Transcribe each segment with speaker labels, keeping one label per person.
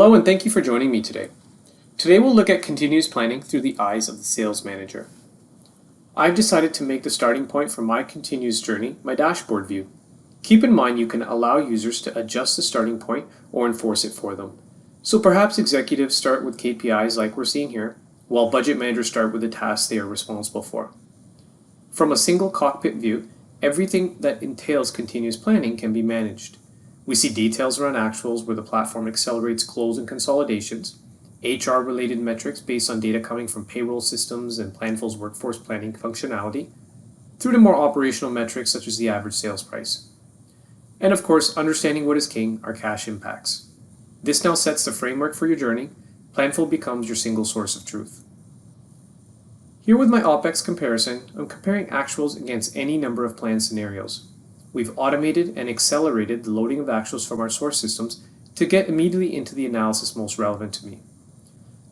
Speaker 1: Hello and thank you for joining me today. Today we'll look at continuous planning through the eyes of the sales manager. I've decided to make the starting point for my continuous journey my dashboard view. Keep in mind you can allow users to adjust the starting point or enforce it for them. So perhaps executives start with KPIs like we're seeing here, while budget managers start with the tasks they are responsible for. From a single cockpit view, everything that entails continuous planning can be managed. We see details around actuals where the platform accelerates close and consolidations, HR-related metrics based on data coming from payroll systems and Planful's workforce planning functionality, through to more operational metrics such as the average sales price. And of course, understanding what is king are cash impacts. This now sets the framework for your journey. Planful becomes your single source of truth. Here with my OPEX comparison, I'm comparing actuals against any number of planned scenarios. We've automated and accelerated the loading of actuals from our source systems to get immediately into the analysis most relevant to me.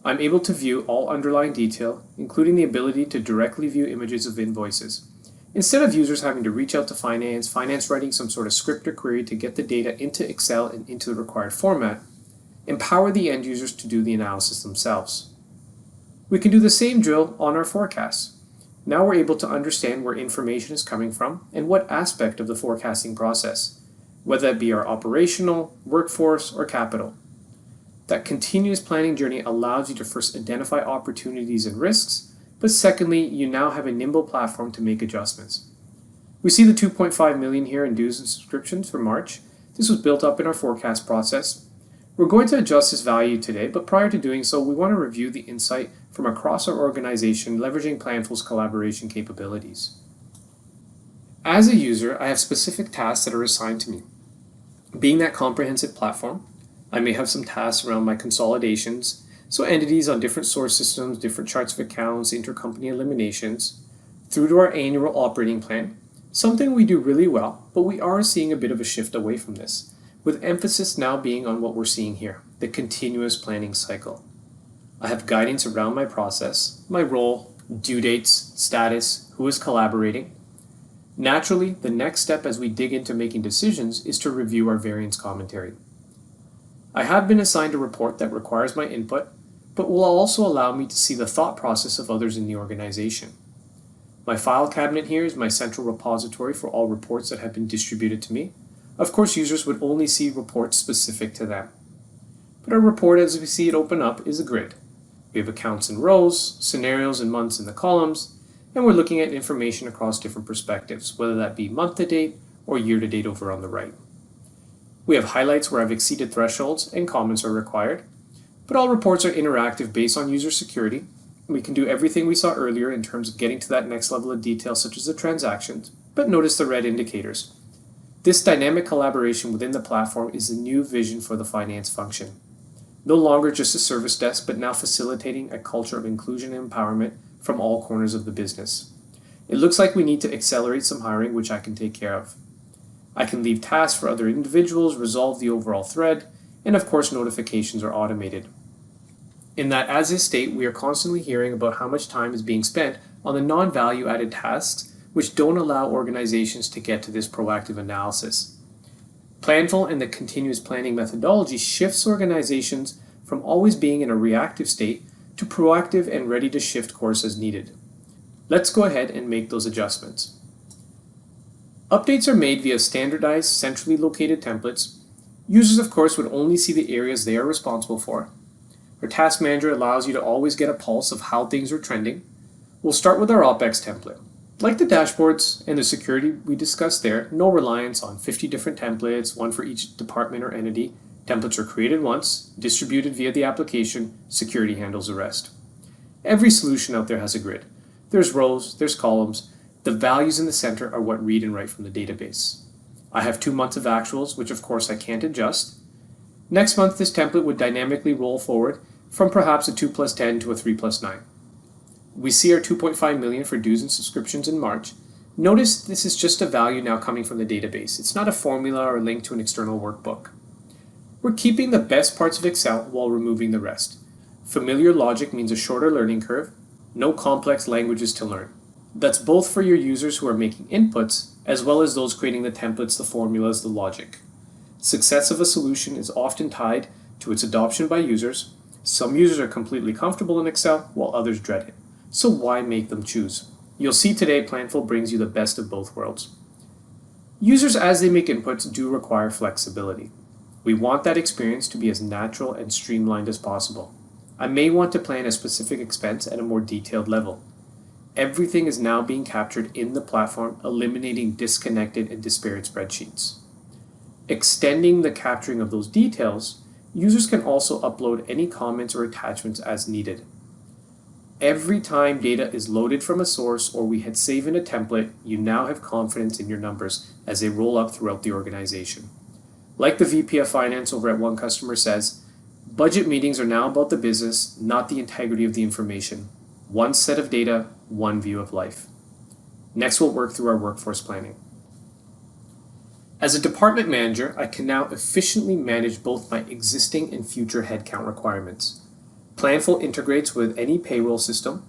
Speaker 1: I'm able to view all underlying detail, including the ability to directly view images of invoices. Instead of users having to reach out to finance writing some sort of script or query to get the data into Excel and into the required format, empower the end users to do the analysis themselves. We can do the same drill on our forecasts. Now we're able to understand where information is coming from and what aspect of the forecasting process, whether that be our operational, workforce, or capital. That continuous planning journey allows you to first identify opportunities and risks, but secondly, you now have a nimble platform to make adjustments. We see the 2.5 million here in dues and subscriptions for March. This was built up in our forecast process. We're going to adjust this value today, but prior to doing so, we want to review the insight from across our organization, leveraging Planful's collaboration capabilities. As a user, I have specific tasks that are assigned to me. Being that comprehensive platform, I may have some tasks around my consolidations, so entities on different source systems, different charts of accounts, intercompany eliminations, through to our annual operating plan, something we do really well, but we are seeing a bit of a shift away from this, with emphasis now being on what we're seeing here, the continuous planning cycle. I have guidance around my process, my role, due dates, status, who is collaborating. Naturally, the next step as we dig into making decisions is to review our variance commentary. I have been assigned a report that requires my input, but will also allow me to see the thought process of others in the organization. My file cabinet here is my central repository for all reports that have been distributed to me. Of course, users would only see reports specific to them. But our report, as we see it open up, is a grid. We have accounts in rows, scenarios and months in the columns, and we're looking at information across different perspectives, whether that be month to date or year to date over on the right. We have highlights where I've exceeded thresholds and comments are required, but all reports are interactive based on user security. We can do everything we saw earlier in terms of getting to that next level of detail such as the transactions, but notice the red indicators. This dynamic collaboration within the platform is the new vision for the finance function. No longer just a service desk, but now facilitating a culture of inclusion and empowerment from all corners of the business. It looks like we need to accelerate some hiring, which I can take care of. I can leave tasks for other individuals, resolve the overall thread, and of course notifications are automated. In that as is state, we are constantly hearing about how much time is being spent on the non-value added tasks which don't allow organizations to get to this proactive analysis. Planful and the continuous planning methodology shifts organizations from always being in a reactive state to proactive and ready to shift course as needed. Let's go ahead and make those adjustments. Updates are made via standardized, centrally located templates. Users, of course, would only see the areas they are responsible for. Our task manager allows you to always get a pulse of how things are trending. We'll start with our OPEX template. Like the dashboards and the security we discussed there, no reliance on 50 different templates, one for each department or entity. Templates are created once, distributed via the application, security handles the rest. Every solution out there has a grid. There's rows, there's columns. The values in the center are what read and write from the database. I have 2 months of actuals, which of course I can't adjust. Next month, this template would dynamically roll forward from perhaps a 2 plus 10 to a 3 plus 9. We see our 2.5 million for dues and subscriptions in March. Notice this is just a value now coming from the database. It's not a formula or linked to an external workbook. We're keeping the best parts of Excel while removing the rest. Familiar logic means a shorter learning curve, no complex languages to learn. That's both for your users who are making inputs, as well as those creating the templates, the formulas, the logic. Success of a solution is often tied to its adoption by users. Some users are completely comfortable in Excel, while others dread it. So why make them choose? You'll see today Planful brings you the best of both worlds. Users, as they make inputs, do require flexibility. We want that experience to be as natural and streamlined as possible. I may want to plan a specific expense at a more detailed level. Everything is now being captured in the platform, eliminating disconnected and disparate spreadsheets. Extending the capturing of those details, users can also upload any comments or attachments as needed. Every time data is loaded from a source or we hit save in a template, you now have confidence in your numbers as they roll up throughout the organization. Like the VP of Finance over at one customer says, budget meetings are now about the business, not the integrity of the information. One set of data, one view of life. Next, we'll work through our workforce planning. As a department manager, I can now efficiently manage both my existing and future headcount requirements. Planful integrates with any payroll system.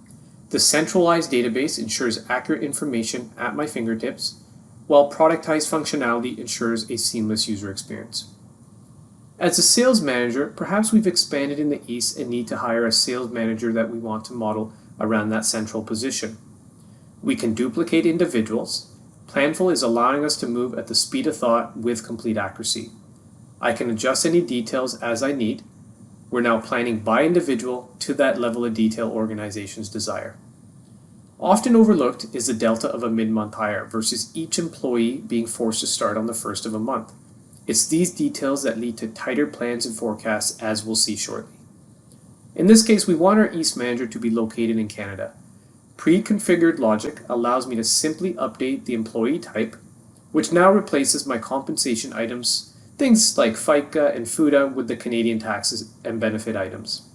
Speaker 1: The centralized database ensures accurate information at my fingertips, while productized functionality ensures a seamless user experience. As a sales manager, perhaps we've expanded in the East and need to hire a sales manager that we want to model around that central position. We can duplicate individuals. Planful is allowing us to move at the speed of thought with complete accuracy. I can adjust any details as I need. We're now planning by individual to that level of detail organizations desire. Often overlooked is the delta of a mid-month hire versus each employee being forced to start on the first of a month. It's these details that lead to tighter plans and forecasts, as we'll see shortly. In this case, we want our East manager to be located in Canada. Pre-configured logic allows me to simply update the employee type, which now replaces my compensation items, things like FICA and FUTA, with the Canadian taxes and benefit items.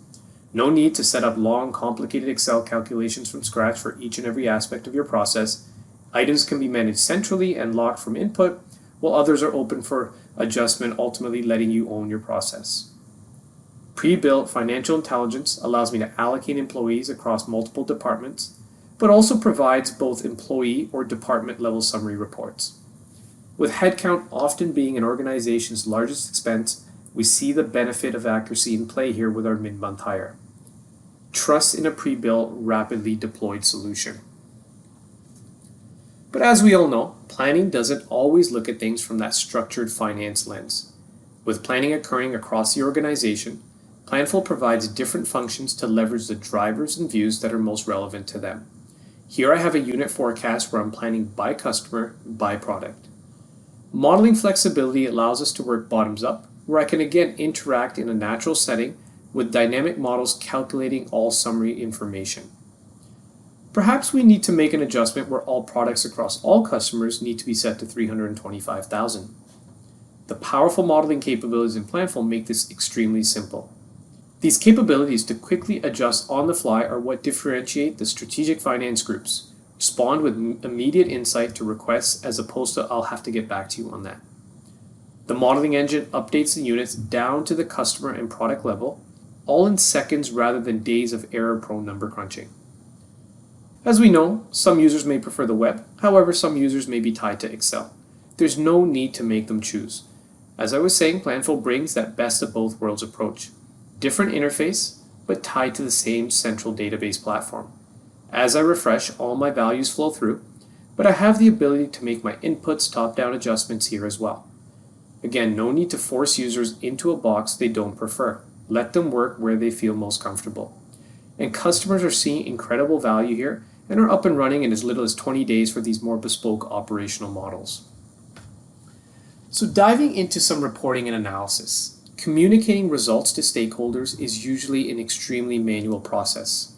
Speaker 1: No need to set up long, complicated Excel calculations from scratch for each and every aspect of your process. Items can be managed centrally and locked from input, while others are open for adjustment, ultimately letting you own your process. Pre-built financial intelligence allows me to allocate employees across multiple departments, but also provides both employee or department level summary reports. With headcount often being an organization's largest expense, we see the benefit of accuracy in play here with our mid-month hire. Trust in a pre-built, rapidly deployed solution. But as we all know, planning doesn't always look at things from that structured finance lens. With planning occurring across the organization, Planful provides different functions to leverage the drivers and views that are most relevant to them. Here I have a unit forecast where I'm planning by customer, by product. Modeling flexibility allows us to work bottoms up, where I can again interact in a natural setting with dynamic models calculating all summary information. Perhaps we need to make an adjustment where all products across all customers need to be set to 325,000. The powerful modeling capabilities in Planful make this extremely simple. These capabilities to quickly adjust on the fly are what differentiate the strategic finance groups, respond with immediate insight to requests as opposed to I'll have to get back to you on that. The modeling engine updates the units down to the customer and product level, all in seconds rather than days of error-prone number crunching. As we know, some users may prefer the web, however some users may be tied to Excel. There's no need to make them choose. As I was saying, Planful brings that best of both worlds approach. Different interface, but tied to the same central database platform. As I refresh, all my values flow through, but I have the ability to make my inputs top-down adjustments here as well. Again, no need to force users into a box they don't prefer. Let them work where they feel most comfortable. And customers are seeing incredible value here and are up and running in as little as 20 days for these more bespoke operational models. So diving into some reporting and analysis. Communicating results to stakeholders is usually an extremely manual process.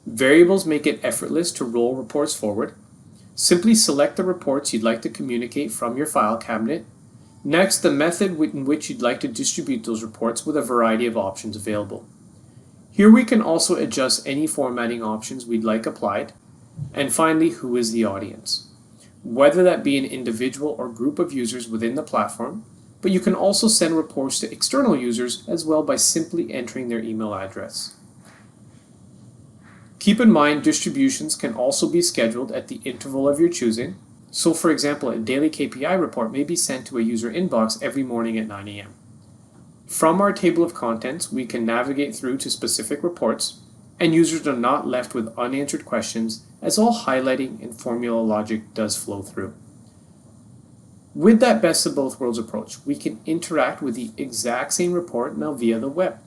Speaker 1: Variables make it effortless to roll reports forward. Simply select the reports you'd like to communicate from your file cabinet. Next, the method in which you'd like to distribute those reports with a variety of options available. Here we can also adjust any formatting options we'd like applied. And finally, who is the audience? Whether that be an individual or group of users within the platform, but you can also send reports to external users as well by simply entering their email address. Keep in mind, distributions can also be scheduled at the interval of your choosing. So for example, a daily KPI report may be sent to a user inbox every morning at 9 a.m. From our table of contents, we can navigate through to specific reports, and users are not left with unanswered questions, as all highlighting and formula logic does flow through. With that best of both worlds approach, we can interact with the exact same report now via the web.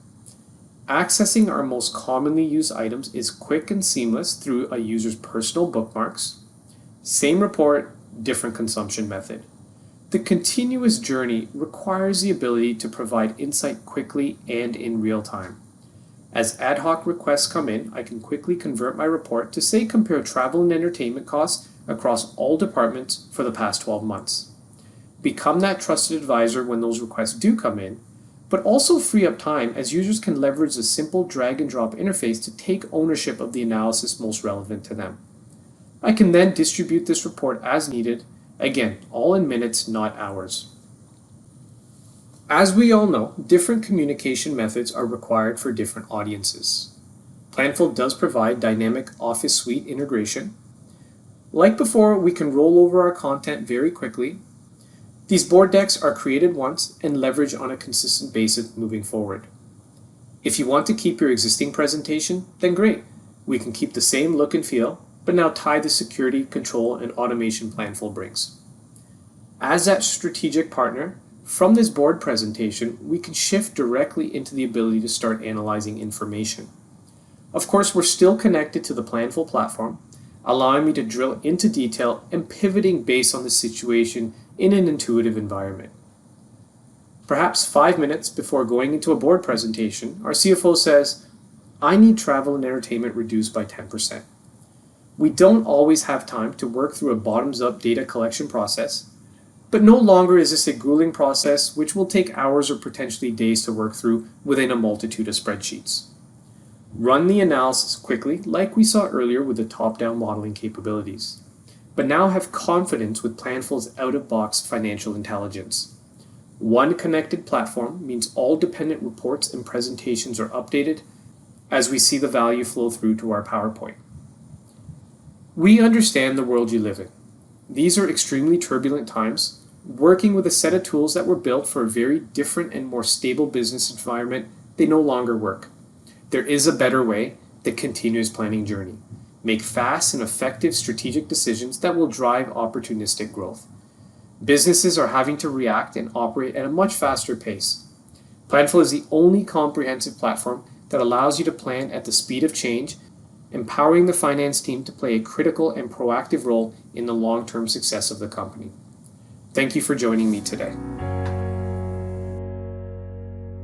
Speaker 1: Accessing our most commonly used items is quick and seamless through a user's personal bookmarks. Same report, different consumption method. The continuous journey requires the ability to provide insight quickly and in real time. As ad hoc requests come in, I can quickly convert my report to, say, compare travel and entertainment costs across all departments for the past 12 months. Become that trusted advisor when those requests do come in, but also free up time as users can leverage the simple drag and drop interface to take ownership of the analysis most relevant to them. I can then distribute this report as needed, again, all in minutes, not hours. As we all know, different communication methods are required for different audiences. Planful does provide dynamic Office Suite integration. Like before, we can roll over our content very quickly. These board decks are created once and leveraged on a consistent basis moving forward. If you want to keep your existing presentation, then great. We can keep the same look and feel, but now tie the security, control, and automation Planful brings. As that strategic partner, from this board presentation, we can shift directly into the ability to start analyzing information. Of course, we're still connected to the Planful platform, allowing me to drill into detail and pivoting based on the situation in an intuitive environment. Perhaps 5 minutes before going into a board presentation, our CFO says, "I need travel and entertainment reduced by 10%. We don't always have time to work through a bottoms-up data collection process, but no longer is this a grueling process which will take hours or potentially days to work through within a multitude of spreadsheets. Run the analysis quickly, like we saw earlier with the top-down modeling capabilities, but now have confidence with Planful's out-of-box financial intelligence. One connected platform means all dependent reports and presentations are updated as we see the value flow through to our PowerPoint. We understand the world you live in. These are extremely turbulent times. Working with a set of tools that were built for a very different and more stable business environment, they no longer work. There is a better way, the continuous planning journey. Make fast and effective strategic decisions that will drive opportunistic growth. Businesses are having to react and operate at a much faster pace. Planful is the only comprehensive platform that allows you to plan at the speed of change, empowering the finance team to play a critical and proactive role in the long-term success of the company. Thank you for joining me today.